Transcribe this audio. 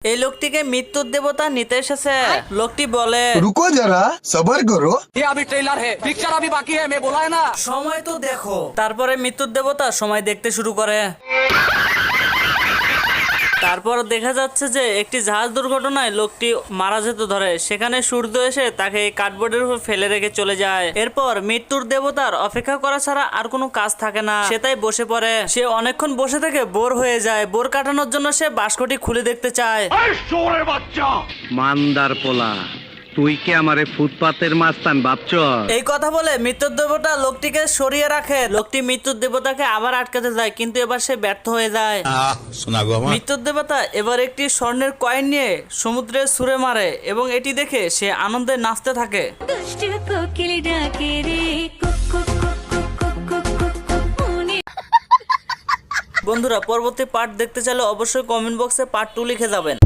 এই লোকটিকে মৃত্যুর দেবতা নিতে এসেছে। লোকটি বলে, रुको जरा सबर करो। ये अभी ट्रेलर है, पिक्चर अभी बाकी है, मैं बोला है ना। সময় তো দেখো। তারপরে মৃত্যুর দেবতা সময় দেখতে শুরু করে। তারপর দেখা যাচ্ছে যে একটি জাহাজ দুর্ঘটনায় লোকটি মারা যেতে ধরে। সেখানে সূর্য এসে তাকে এই কার্ডবোর্ডের উপর ফেলে রেখে চলে যায়। এরপর মৃত্যুর দেবতার অপেক্ষা করা ছাড়া আর কোনো কাজ থাকে না। সে তাই বসে পড়ে। সে অনেকক্ষণ বসে থেকে বোর হয়ে যায়। বোর কাটানোর জন্য সে বাস্কটি খুলে দেখতে চায়। মান্দার পোলা, তুই কি আমারে ফুটপাতের মাস্তান ভাবছ? এই কথা বলে মৃত্যুর দেবতা লোকটিকে সরিয়ে রাখে। লোকটি মৃত্যুর দেবতাকে আবার আটকাতে যায়, কিন্তু এবার সে ব্যর্থ হয়ে যায়। মৃত্যুর দেবতা এবার একটি স্বর্ণের কয়েন নিয়ে সমুদ্রে ছুঁড়ে মারে এবং এটি দেখে সে আনন্দে নাচতে থাকে। দুষ্ট কোকিল ডাকে রে cook cook cook cook cook cook cook মনে। বন্ধুরা, পরবর্তী পার্ট দেখতে চাইলে অবশ্যই কমেন্ট বক্সে পার্ট 2 লিখে যাবেন।